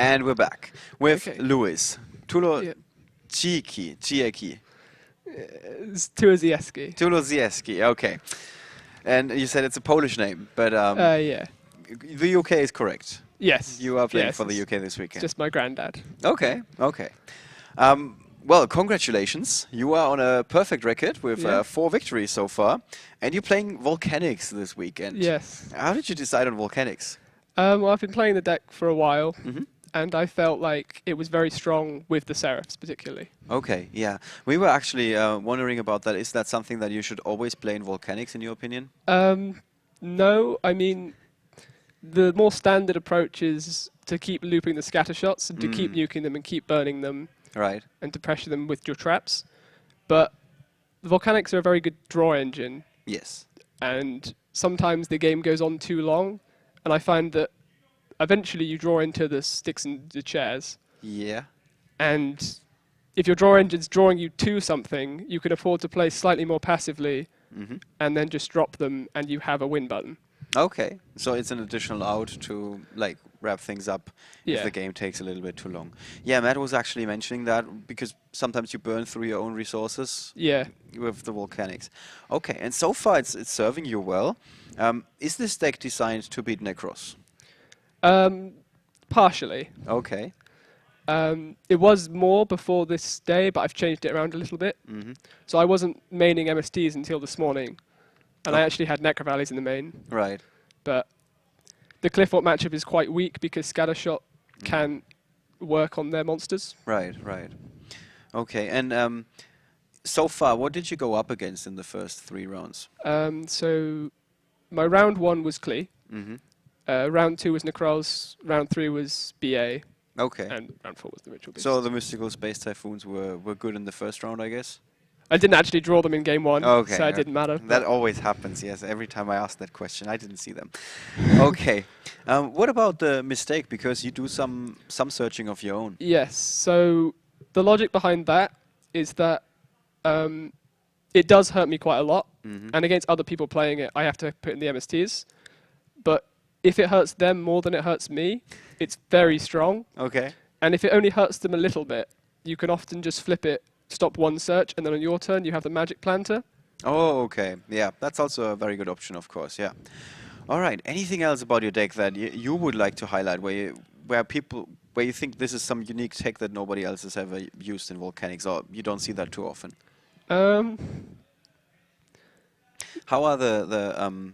And we're back with Okay. Louis. Yeah. Tulodziecki. It's Tulodziecki. Tulodziecki, okay. And you said it's a Polish name, but Yeah. the UK is correct. Yes. You are playing Yes, for the it's UK this It's weekend. just my granddad. Okay, okay. Well, congratulations. You are on a perfect record with Yeah. 4 victories so far. And you're playing Volcanics this weekend. Yes. How did you decide on Volcanics? Well, I've been playing the deck for a while, Mhm. and I felt like it was very strong with the Seraphs, particularly. Okay, yeah. We were actually wondering about that. Is that something that you should always play in Volcanics, in your opinion? No, I mean, the more standard approach is to keep looping the scatter shots and to keep nuking them and keep burning them Right. and to pressure them with your traps. But the Volcanics are a very good draw engine, Yes. and sometimes the game goes on too long, and I find that eventually you draw into the sticks and the chairs, Yeah. and if your draw engine's drawing you to something, you can afford to play slightly more passively and then just drop them and you have a win button. Okay. So it's an additional out to like wrap things up if Yeah. the game takes a little bit too long. Yeah, Matt was actually mentioning that because sometimes you burn through your own resources Yeah. with the Volcanics. Okay, and so far it's serving you well. Is this deck designed to beat Necros? Partially. Okay. It was more before this day, but I've changed it around a little bit. So I wasn't maining MSTs until this morning, and I actually had Necro Valleys in the main. Right. But the Cliffort matchup is quite weak because Scattershot can work on their monsters. Right, right. Okay, and so far, what did you go up against in the first 3 rounds? So my round 1 was Klee. Mm-hmm. Round 2 was Necroz. Round 3 was BA. Okay. And round 4 was the Ritual Beast. So the Mystical Space Typhoons were good in the first round, I guess? I didn't actually draw them in game 1, Okay. so it didn't matter. That always happens, yes. Every time I ask that question, I didn't see them. Okay. What about the mistake? Because you do some searching of your own. Yes, so the logic behind that is that it does hurt me quite a lot, and against other people playing it, I have to put in the MSTs. But if it hurts them more than it hurts me, it's very strong. Okay. And if it only hurts them a little bit, you can often just flip it, stop one search, and then on your turn you have the Magic Planter. Oh, okay. Yeah, that's also a very good option, of course, yeah. All right. Anything else about your deck that you would like to highlight where you think this is some unique tech that nobody else has ever used in Volcanics, or you don't see that too often? How are the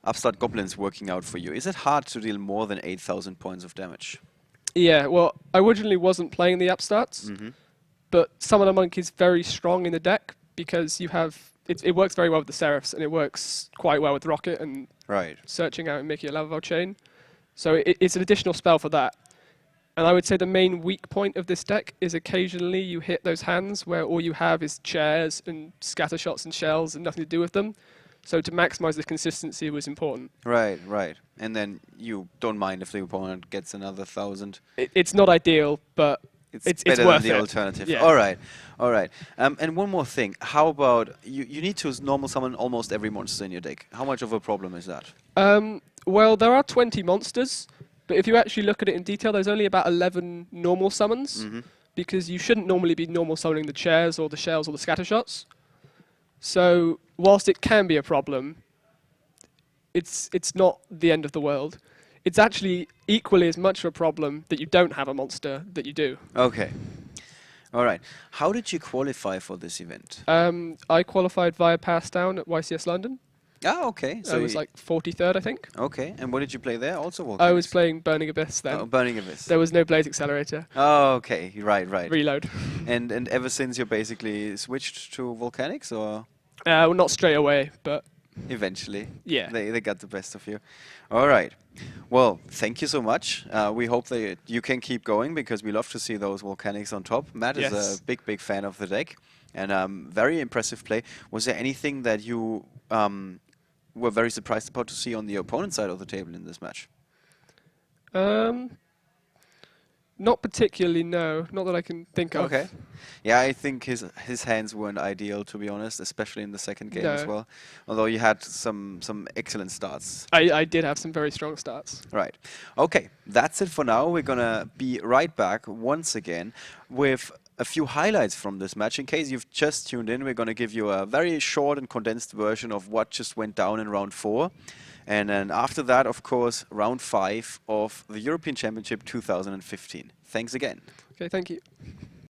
Upstart Goblins working out for you? Is it hard to deal more than 8,000 points of damage? Yeah, well, I originally wasn't playing the Upstarts, but Summoner Monk is very strong in the deck because you have... It works very well with the Seraphs, and it works quite well with Rocket and Right. searching out and making a Lavavel chain. So it's an additional spell for that. And I would say the main weak point of this deck is occasionally you hit those hands where all you have is chairs and scatter shots and shells and nothing to do with them. So to maximize the consistency was important. Right, right. And then you don't mind if the opponent gets another 1,000. It's not ideal, but It's it's better worth than the it. alternative. Yeah. All right, all right. And one more thing. How about you need to normal summon almost every monster in your deck. How much of a problem is that? Well, there are 20 monsters, but if you actually look at it in detail, there's only about 11 normal summons, because you shouldn't normally be normal summoning the chairs or the shells or the scatter shots. So whilst it can be a problem, it's not the end of the world. It's actually equally as much of a problem that you don't have a monster that you do. Okay. All right. How did you qualify for this event? I qualified via pass down at YCS London. Ah, okay. So I was like 43rd, I think. Okay. And what did you play there? Also Volcanics? I was playing Burning Abyss then. Oh, Burning Abyss. There was no Blaze Accelerator. Oh, okay. Right, right. Reload. And ever since you basically switched to Volcanics, or Well, not straight away, but eventually? yeah. They got the best of you. All right. Well, thank you so much. We hope that you can keep going because we love to see those Volcanics on top. Matt is a big fan of the deck and very impressive play. Was there anything that you were very surprised about to see on the opponent side of the table in this match? Not particularly, no. Not that I can think of. Okay. Yeah, I think his hands weren't ideal, to be honest, especially in the second game as No. well. Although you had some excellent starts. I did have some very strong starts. Right. Okay, that's it for now. We're gonna be right back once again with a few highlights from this match. In case you've just tuned in, we're gonna give you a very short and condensed version of what just went down in round 4. And then after that, of course, round 5 of the European Championship 2015. Thanks again. Okay, thank you.